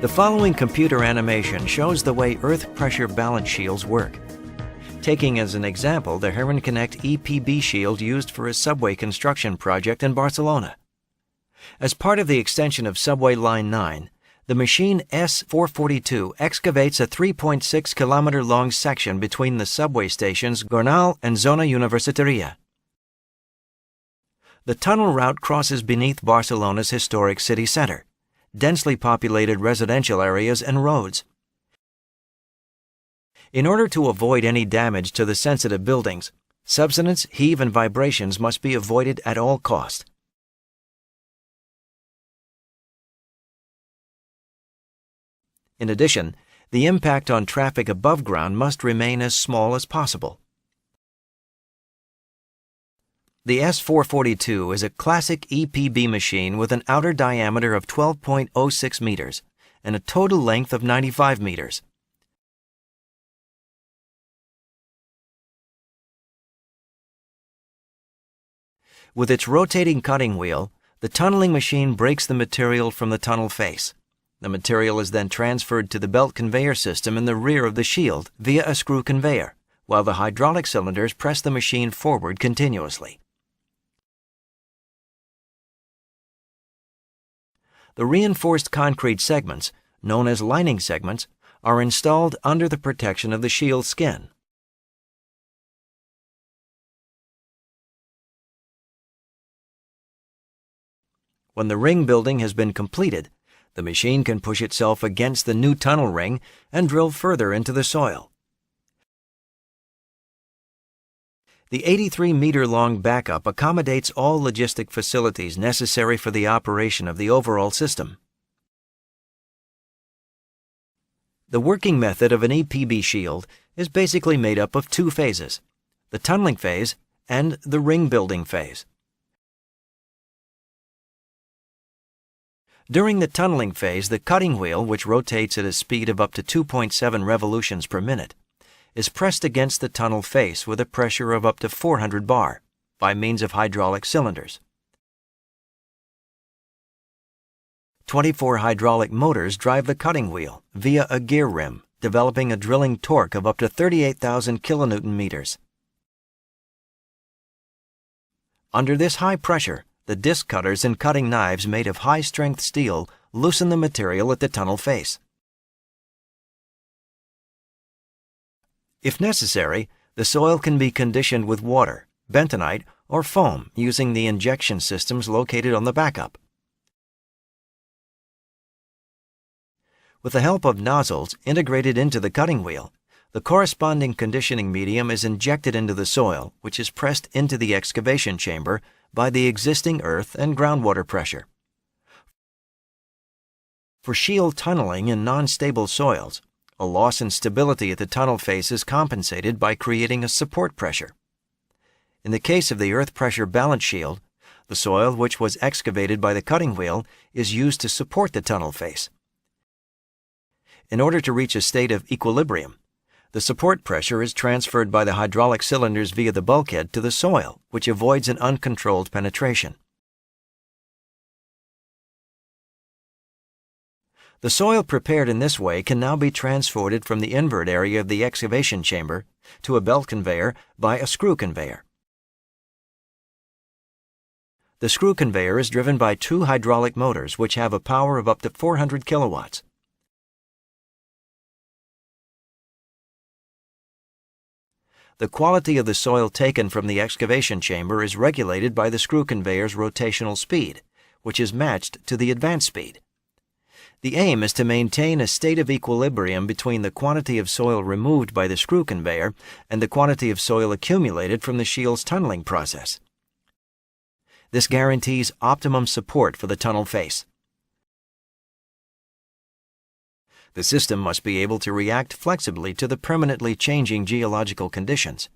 The following computer animation shows the way earth pressure balance shields work. Taking as an example the Heron Connect EPB shield used for a subway construction project in Barcelona. As part of the extension of Subway Line 9, the machine S442 excavates a 3.6-kilometer-long section between the subway stations Gornal and Zona Universitaria. The tunnel route crosses beneath Barcelona's historic city center, densely populated residential areas and roads. In order to avoid any damage to the sensitive buildings, subsidence, heave, and vibrations must be avoided at all costs. In addition, the impact on traffic above ground must remain as small as possible. The S442 is a classic EPB machine with an outer diameter of 12.06 meters and a total length of 95 meters. With its rotating cutting wheel, the tunneling machine breaks the material from the tunnel face. The material is then transferred to the belt conveyor system in the rear of the shield via a screw conveyor, while the hydraulic cylinders press the machine forward continuously. The reinforced concrete segments, known as lining segments, are installed under the protection of the shield skin. When the ring building has been completed, the machine can push itself against the new tunnel ring and drill further into the soil. The 83-meter-long backup accommodates all logistic facilities necessary for the operation of the overall system. The working method of an EPB shield is basically made up of two phases: the tunneling phase and the ring building phase. During the tunneling phase, the cutting wheel, which rotates at a speed of up to 2.7 revolutions per minute, is pressed against the tunnel face with a pressure of up to 400 bar by means of hydraulic cylinders. 24 hydraulic motors drive the cutting wheel via a gear rim, developing a drilling torque of up to 38,000 kilonewton meters. Under this high pressure, the disc cutters and cutting knives made of high-strength steel loosen the material at the tunnel face. If necessary, the soil can be conditioned with water, bentonite, or foam using the injection systems located on the backup. With the help of nozzles integrated into the cutting wheel, the corresponding conditioning medium is injected into the soil, which is pressed into the excavation chamber by the existing earth and groundwater pressure. For shield tunneling in non-stable soils, a loss in stability at the tunnel face is compensated by creating a support pressure. In the case of the earth pressure balance shield, the soil which was excavated by the cutting wheel is used to support the tunnel face. In order to reach a state of equilibrium, the support pressure is transferred by the hydraulic cylinders via the bulkhead to the soil, which avoids an uncontrolled penetration. The soil prepared in this way can now be transported from the invert area of the excavation chamber to a belt conveyor by a screw conveyor. The screw conveyor is driven by two hydraulic motors which have a power of up to 400 kilowatts. The quality of the soil taken from the excavation chamber is regulated by the screw conveyor's rotational speed, which is matched to the advance speed. The aim is to maintain a state of equilibrium between the quantity of soil removed by the screw conveyor and the quantity of soil accumulated from the shield's tunneling process. This guarantees optimum support for the tunnel face. The system must be able to react flexibly to the permanently changing geological conditions.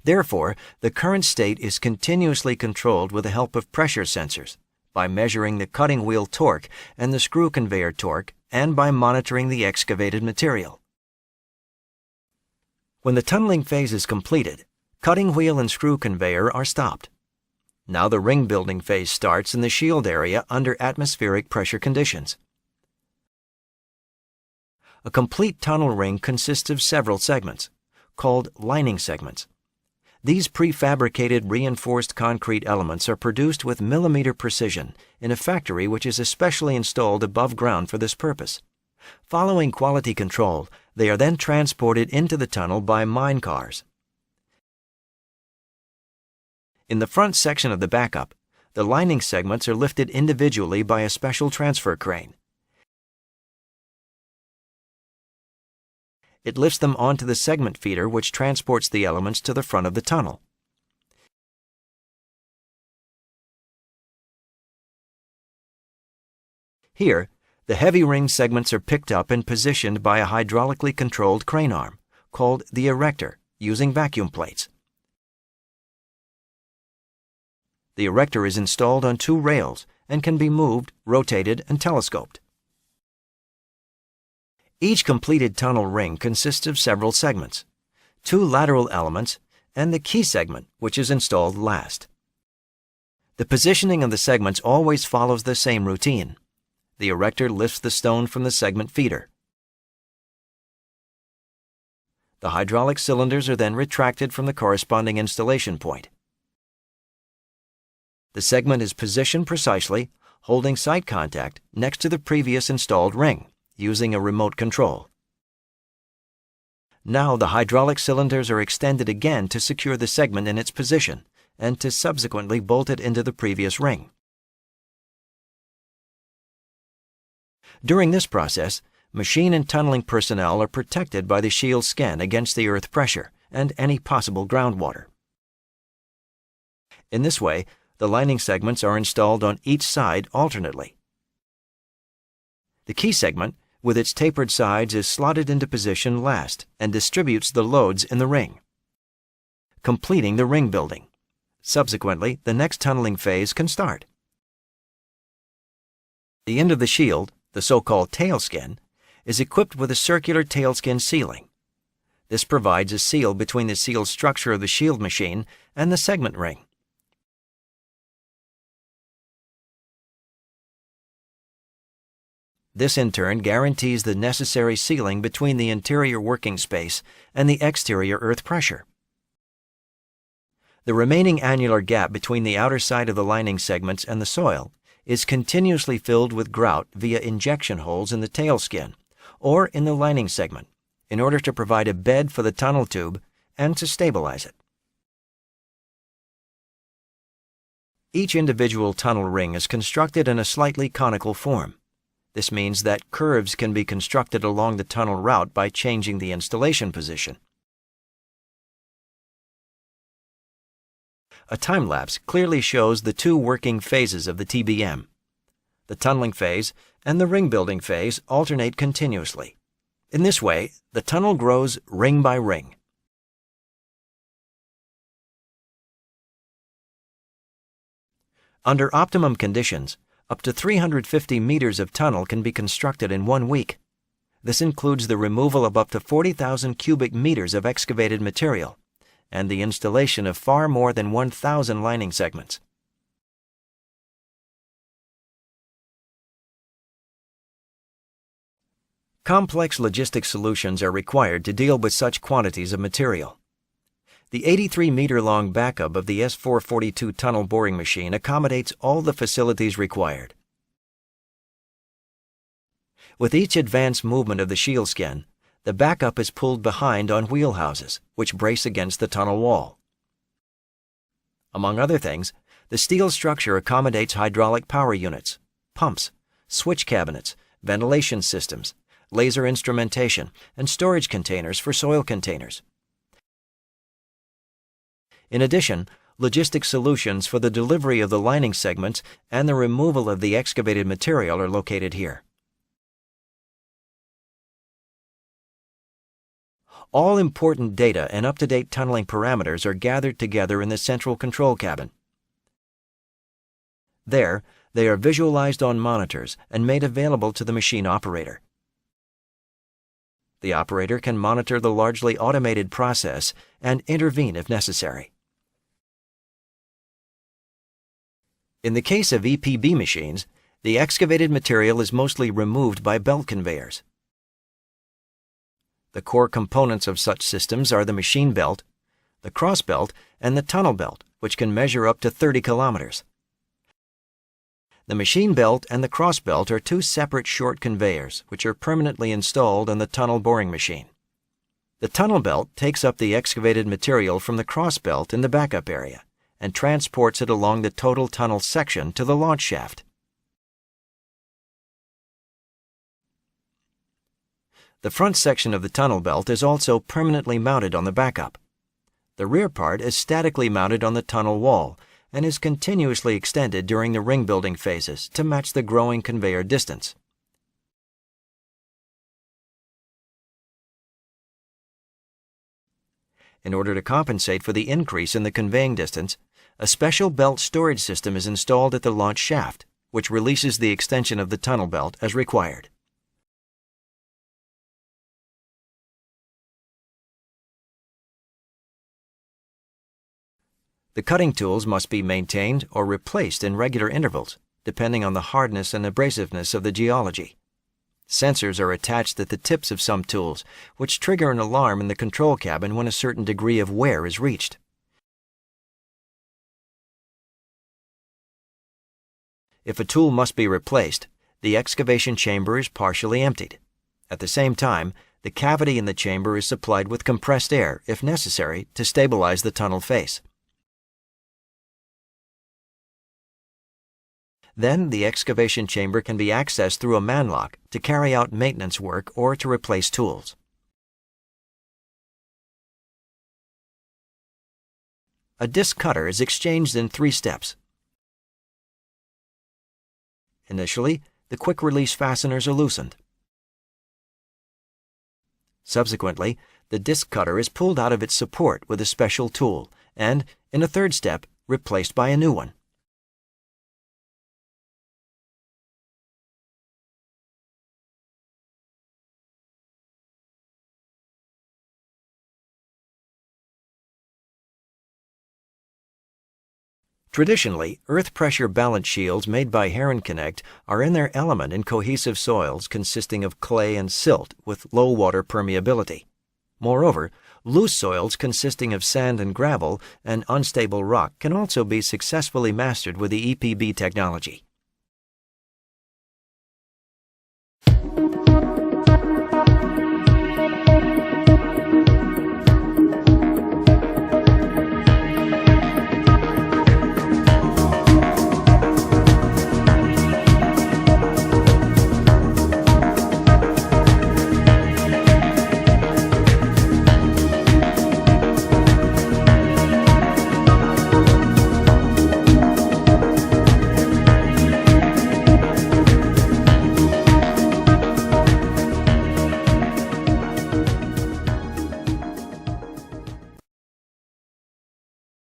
Therefore, the current state is continuously controlled with the help of pressure sensors, by measuring the cutting wheel torque and the screw conveyor torque, and by monitoring the excavated material. When the tunneling phase is completed, cutting wheel and screw conveyor are stopped. Now the ring building phase starts in the shield area under atmospheric pressure conditions. A complete tunnel ring consists of several segments, called lining segments. These prefabricated reinforced concrete elements are produced with millimeter precision in a factory which is especially installed above ground for this purpose. Following quality control, they are then transported into the tunnel by mine cars. In the front section of the backup, the lining segments are lifted individually by a special transfer crane. It lifts them onto the segment feeder which transports the elements to the front of the tunnel. Here, the heavy ring segments are picked up and positioned by a hydraulically controlled crane arm, called the erector, using vacuum plates. The erector is installed on 2 rails and can be moved, rotated, and telescoped. Each completed tunnel ring consists of several segments, 2 lateral elements, and the key segment, which is installed last. The positioning of the segments always follows the same routine. The erector lifts the stone from the segment feeder. The hydraulic cylinders are then retracted from the corresponding installation point. The segment is positioned precisely, holding sight contact next to the previous installed ring, using a remote control. Now the hydraulic cylinders are extended again to secure the segment in its position and to subsequently bolt it into the previous ring. During this process, machine and tunneling personnel are protected by the shield skin against the earth pressure and any possible groundwater. In this way, the lining segments are installed on each side alternately. The key segment, with its tapered sides, is slotted into position last and distributes the loads in the ring, completing the ring building. Subsequently, the next tunneling phase can start. The end of the shield, the so-called tailskin, is equipped with a circular tailskin sealing. This provides a seal between the sealed structure of the shield machine and the segment ring. This in turn guarantees the necessary sealing between the interior working space and the exterior earth pressure. The remaining annular gap between the outer side of the lining segments and the soil is continuously filled with grout via injection holes in the tailskin or in the lining segment in order to provide a bed for the tunnel tube and to stabilize it. Each individual tunnel ring is constructed in a slightly conical form. This means that curves can be constructed along the tunnel route by changing the installation position. A time-lapse clearly shows the 2 working phases of the TBM. The tunneling phase and the ring-building phase alternate continuously. In this way, the tunnel grows ring by ring. Under optimum conditions, up to 350 meters of tunnel can be constructed in 1 week. This includes the removal of up to 40,000 cubic meters of excavated material and the installation of far more than 1,000 lining segments. Complex logistic solutions are required to deal with such quantities of material. The 83-meter-long backup of the S442 tunnel boring machine accommodates all the facilities required. With each advanced movement of the shield skin, the backup is pulled behind on wheelhouses, which brace against the tunnel wall. Among other things, the steel structure accommodates hydraulic power units, pumps, switch cabinets, ventilation systems, laser instrumentation, and storage containers for soil containers. In addition, logistic solutions for the delivery of the lining segments and the removal of the excavated material are located here. All important data and up-to-date tunneling parameters are gathered together in the central control cabin. There, they are visualized on monitors and made available to the machine operator. The operator can monitor the largely automated process and intervene if necessary. In the case of EPB machines, the excavated material is mostly removed by belt conveyors. The core components of such systems are the machine belt, the cross belt, and the tunnel belt, which can measure up to 30 kilometers. The machine belt and the cross belt are two separate short conveyors which are permanently installed on the tunnel boring machine. The tunnel belt takes up the excavated material from the cross belt in the backup area and transports it along the total tunnel section to the launch shaft. The front section of the tunnel belt is also permanently mounted on the backup. The rear part is statically mounted on the tunnel wall and is continuously extended during the ring building phases to match the growing conveyor distance. In order to compensate for the increase in the conveying distance, a special belt storage system is installed at the launch shaft, which releases the extension of the tunnel belt as required. The cutting tools must be maintained or replaced in regular intervals, depending on the hardness and abrasiveness of the geology. Sensors are attached at the tips of some tools, which trigger an alarm in the control cabin when a certain degree of wear is reached. If a tool must be replaced, the excavation chamber is partially emptied. At the same time, the cavity in the chamber is supplied with compressed air, if necessary, to stabilize the tunnel face. Then the excavation chamber can be accessed through a manlock to carry out maintenance work or to replace tools. A disc cutter is exchanged in 3 steps. Initially, the quick-release fasteners are loosened. Subsequently, the disc cutter is pulled out of its support with a special tool and, in a 3rd step, replaced by a new one. Traditionally, earth pressure balance shields made by Heron Connect are in their element in cohesive soils consisting of clay and silt with low water permeability. Moreover, loose soils consisting of sand and gravel and unstable rock can also be successfully mastered with the EPB technology.